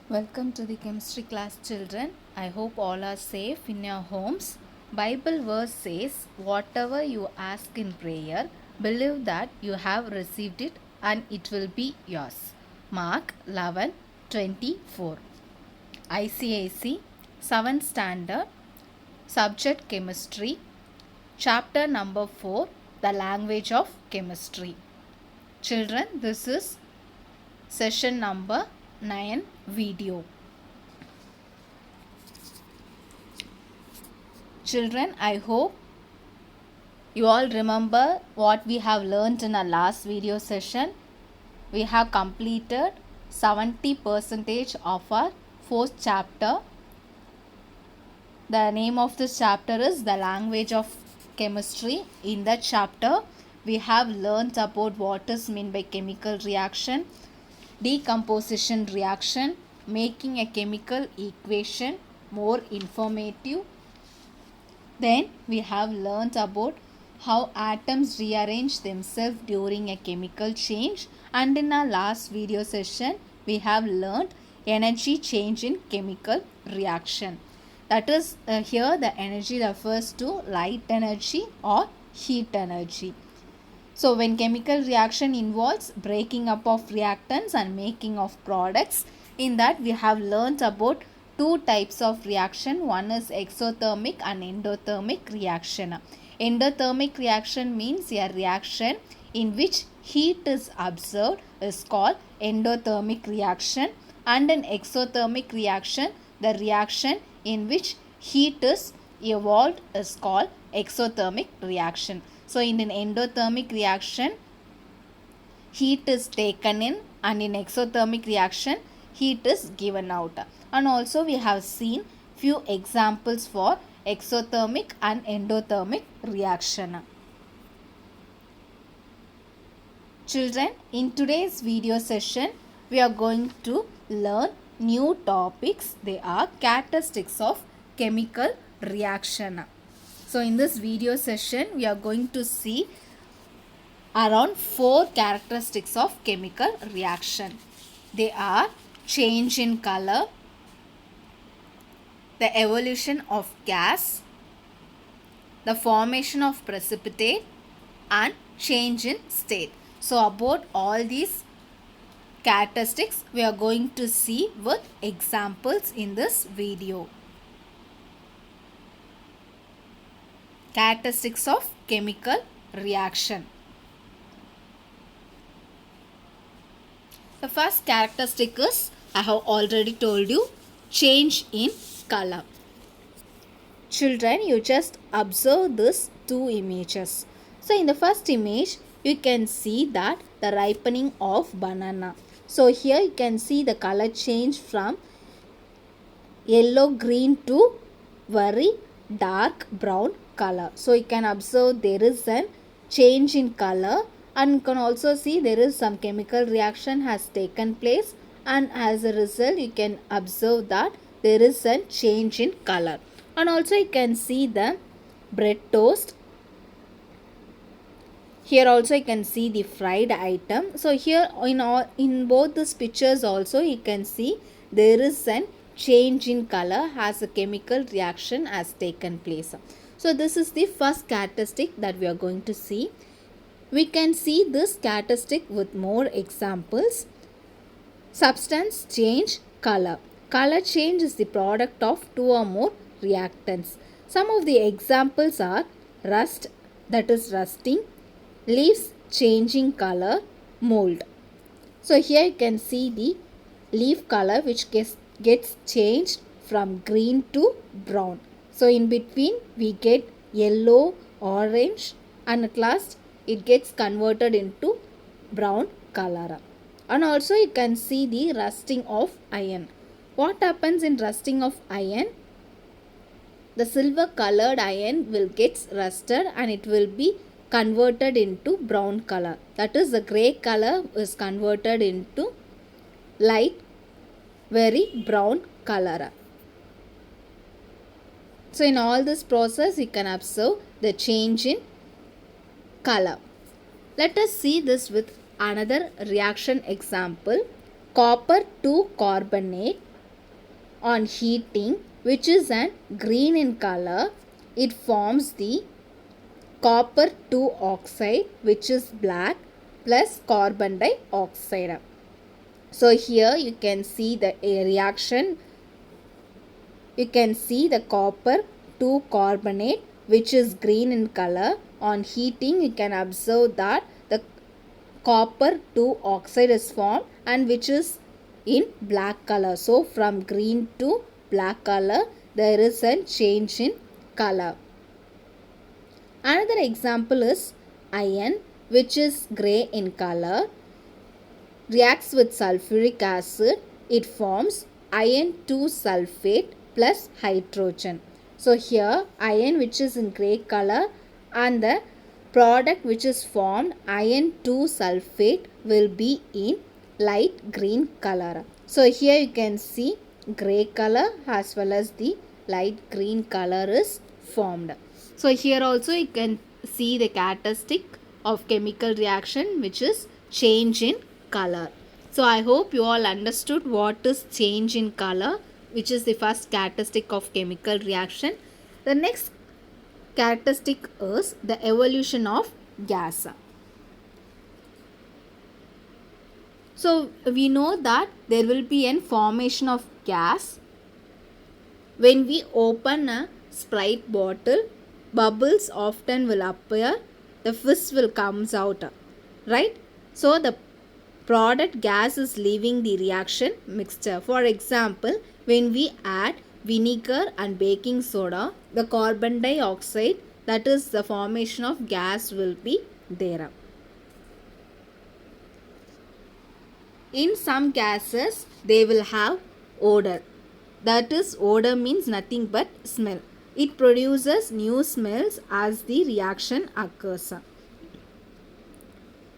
Welcome to the chemistry class, children. I hope all are safe in your homes. Bible verse says, whatever you ask in prayer, believe that you have received it and it will be yours. Mark 11:24. ICAC 7th standard, subject chemistry, chapter number 4, the language of chemistry. Children, this is session number 9 video. Children, I hope you all remember what we have learned in our last video session. We have completed 70% of our 4th chapter. The name of this chapter is the language of chemistry. In that chapter, we have learned about what is meant by chemical reaction, decomposition reaction, making a chemical equation more informative. Then we have learnt about how atoms rearrange themselves during a chemical change, and in our last video session we have learnt energy change in chemical reaction. That is here the energy refers to light energy or heat energy. So when chemical reaction involves breaking up of reactants and making of products, in that we have learnt about two types of reaction. One is exothermic and endothermic reaction. Endothermic reaction means a reaction in which heat is observed is called endothermic reaction, and an exothermic reaction, the reaction in which heat is evolved, is called exothermic reaction. So in an endothermic reaction, heat is taken in, and in exothermic reaction, heat is given out. And also we have seen few examples for exothermic and endothermic reaction. Children, in today's video session, we are going to learn new topics. They are characteristics of chemical reaction. So in this video session, we are going to see around 4 characteristics of chemical reaction. They are change in color, the evolution of gas, the formation of precipitate, and change in state. So about all these characteristics we are going to see with examples in this video. Characteristics of chemical reaction. The first characteristic is, I have already told you, change in color. Children, you just observe these two images. So in the first image, you can see that the ripening of banana. So here you can see the color change from yellow green to very dark brown color. So you can observe there is a change in color, and you can also see there is some chemical reaction has taken place, and as a result you can observe that there is a change in color. And also you can see the bread toast. Here also you can see the fried item. So here in both these pictures also you can see there is a change in color as a chemical reaction has taken place. So this is the first characteristic that we are going to see. We can see this characteristic with more examples. Substance change color. Color change is the product of two or more reactants. Some of the examples are rust, that is rusting, leaves changing color, mold. So here you can see the leaf color which gets changed from green to brown. So in between we get yellow, orange, and at last it gets converted into brown color. And also you can see the rusting of iron. What happens in rusting of iron? The silver colored iron will get rusted and it will be converted into brown color. That is, the grey color is converted into light very brown color. So in all this process you can observe the change in color. Let us see this with another reaction example. Copper to carbonate On heating, which is an green in color, it forms the copper 2 oxide, which is black, plus carbon dioxide. So here you can see the reaction. You can see the copper 2 carbonate, which is green in color. On heating, you can observe that the copper 2 oxide is formed and which is in black color. So from green to black color, there is a change in color. Another example is iron, which is gray in color, reacts with sulfuric acid. It forms iron 2 sulfate plus hydrogen. So here iron, which is in gray color, and the product which is formed iron 2 sulfate will be in light green color. So here you can see gray color as well as the light green color is formed. So here also you can see the characteristic of chemical reaction, which is change in color. So I hope you all understood what is change in color, which is the first characteristic of chemical reaction. The next characteristic is the evolution of gas. So we know that there will be a formation of gas. When we open a Sprite bottle, bubbles often will appear, the fizz will comes out, right? So the product gas is leaving the reaction mixture. For example, when we add vinegar and baking soda, the carbon dioxide, that is the formation of gas, will be there. In some gases, they will have odor. That is, odor means nothing but smell. It produces new smells as the reaction occurs.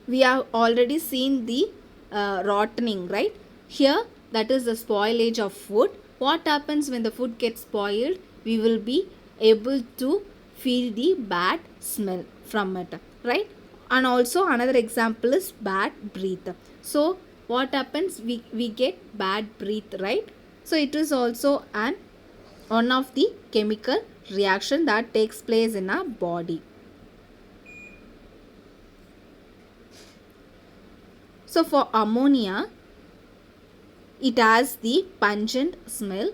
We have already seen the rottening, right? Here, that is the spoilage of food. What happens when the food gets spoiled? We will be able to feel the bad smell from it, right? And also another example is bad breath. So what happens? We get bad breath, right? So it is also one of the chemical reaction that takes place in our body. So for ammonia, it has the pungent smell,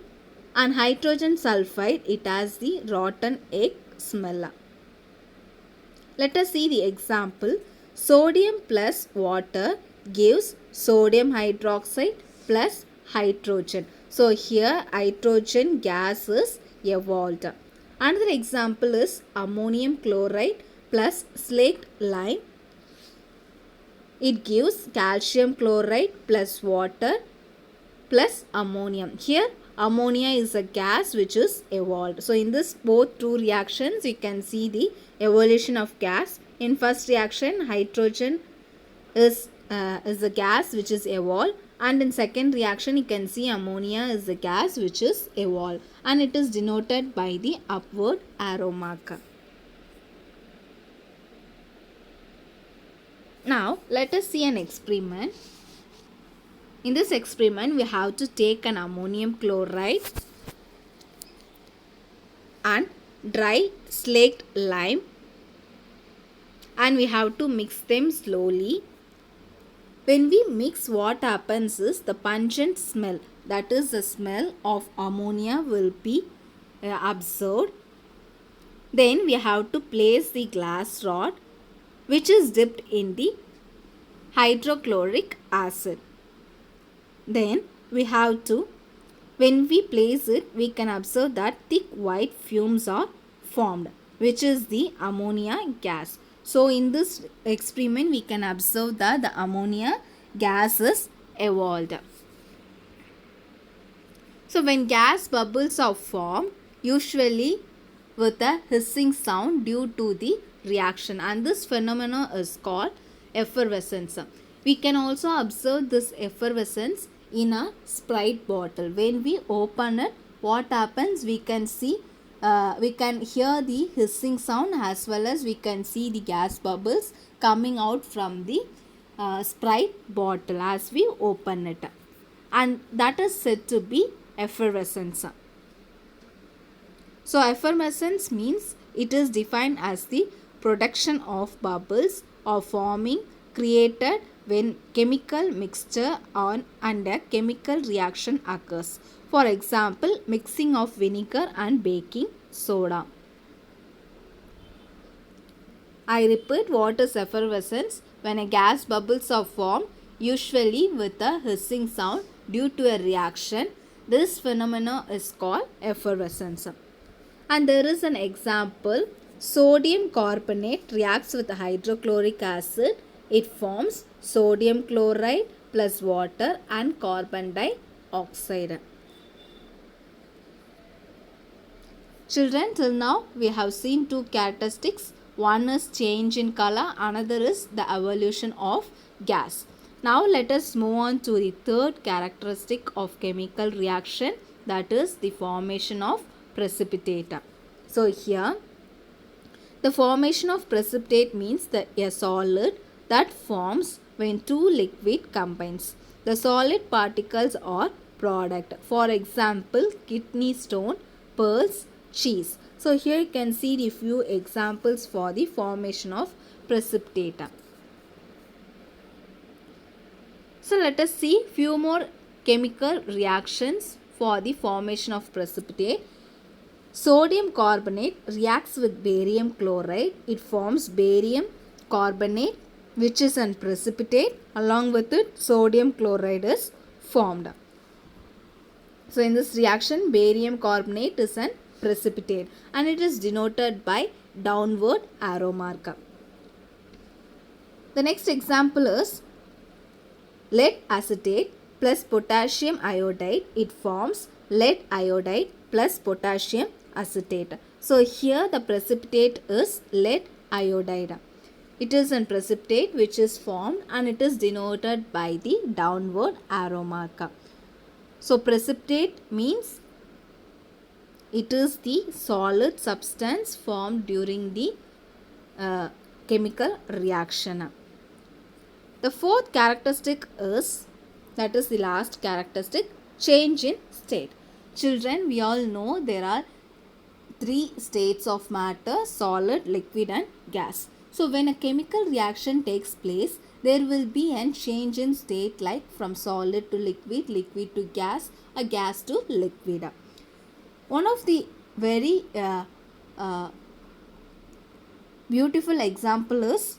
and hydrogen sulfide, it has the rotten egg smell. Let us see the example. Sodium plus water gives sodium hydroxide plus hydrogen. So here hydrogen gas is evolved. Another example is ammonium chloride plus slaked lime. It gives calcium chloride plus water plus ammonium. Here ammonia is a gas which is evolved. So in this both two reactions, you can see the evolution of gas. In first reaction, hydrogen is a gas which is evolved, and in second reaction you can see ammonia is a gas which is evolved, and it is denoted by the upward arrow mark. Now let us see an experiment. In this experiment, we have to take an ammonium chloride and dry slaked lime, and we have to mix them slowly. When we mix, what happens is the pungent smell, that is the smell of ammonia, will be observed. Then we have to place the glass rod which is dipped in the hydrochloric acid. Then we have to, when we place it, we can observe that thick white fumes are formed, which is the ammonia gas. So in this experiment, we can observe that the ammonia gas is evolved. So when gas bubbles are formed, usually with a hissing sound due to the reaction, and this phenomenon is called effervescence. We can also observe this effervescence in a Sprite bottle. When we open it, what happens? We can see, we can hear the hissing sound as well as we can see the gas bubbles coming out from the Sprite bottle as we open it, and that is said to be effervescence. So effervescence means it is defined as the production of bubbles or forming created when chemical mixture and a chemical reaction occurs. For example, mixing of vinegar and baking soda. I repeat, what is effervescence? When a gas bubbles are formed, usually with a hissing sound due to a reaction. This phenomena is called effervescence. And there is an example. Sodium carbonate reacts with hydrochloric acid. It forms sodium chloride plus water and carbon dioxide. Children, till now we have seen two characteristics. One is change in color, another is the evolution of gas. Now let us move on to the third characteristic of chemical reaction, that is the formation of precipitate. So here the formation of precipitate means that a solid that forms when two liquid combines. The solid particles are product. For example, kidney stone, pearls, cheese. So here you can see the few examples for the formation of precipitate. So let us see few more chemical reactions for the formation of precipitate. Sodium carbonate reacts with barium chloride. It forms barium carbonate, which is a precipitate. Along with it, sodium chloride is formed. So in this reaction, barium carbonate is a precipitate and it is denoted by downward arrow mark. The next example is lead acetate plus potassium iodide. It forms lead iodide plus potassium acetate. So here the precipitate is lead iodide. It is a precipitate which is formed and it is denoted by the downward arrow mark. So precipitate means it is the solid substance formed during the chemical reaction. The fourth characteristic is, that is the last characteristic, change in state. Children, we all know there are three states of matter: solid, liquid and gas. So when a chemical reaction takes place, there will be a change in state, like from solid to liquid, liquid to gas, a gas to liquid. One of the very beautiful example is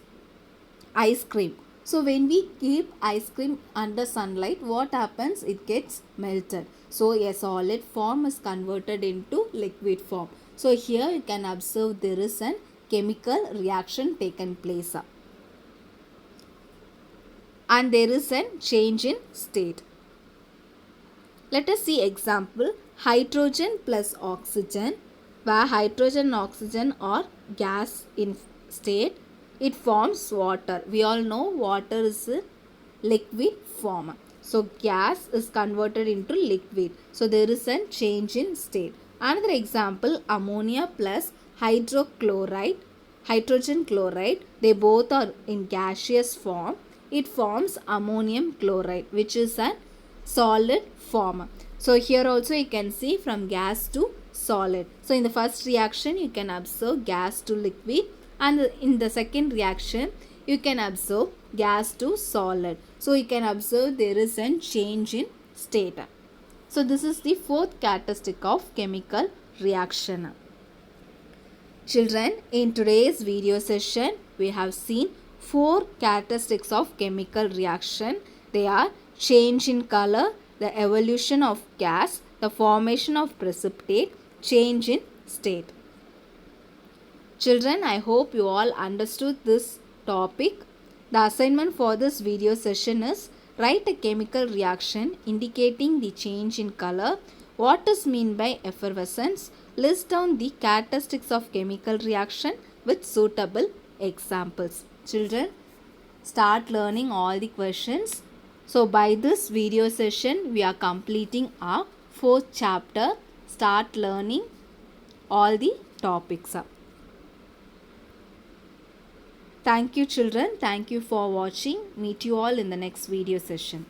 ice cream. So when we keep ice cream under sunlight, what happens? It gets melted. So a solid form is converted into liquid form. So here you can observe there is a chemical reaction taken place. And there is a change in state. Let us see example. Hydrogen plus oxygen, where hydrogen and oxygen are gas in state, it forms water. We all know water is a liquid form. So gas is converted into liquid. So there is a change in state. Another example, ammonia plus hydrogen chloride, they both are in gaseous form. It forms ammonium chloride, which is a solid form. So here also you can see from gas to solid. So in the first reaction you can observe gas to liquid, and in the second reaction you can observe gas to solid. So you can observe there is a change in state. So this is the fourth characteristic of chemical reaction. Children, in today's video session we have seen four characteristics of chemical reaction. They are change in color, the evolution of gas, the formation of precipitate, change in state. Children, I hope you all understood this topic. The assignment for this video session is write a chemical reaction indicating the change in color. What is meant by effervescence? List down the characteristics of chemical reaction with suitable examples. Children, start learning all the questions. So by this video session, we are completing our fourth chapter. Start learning all the topics. Thank you children. Thank you for watching. Meet you all in the next video session.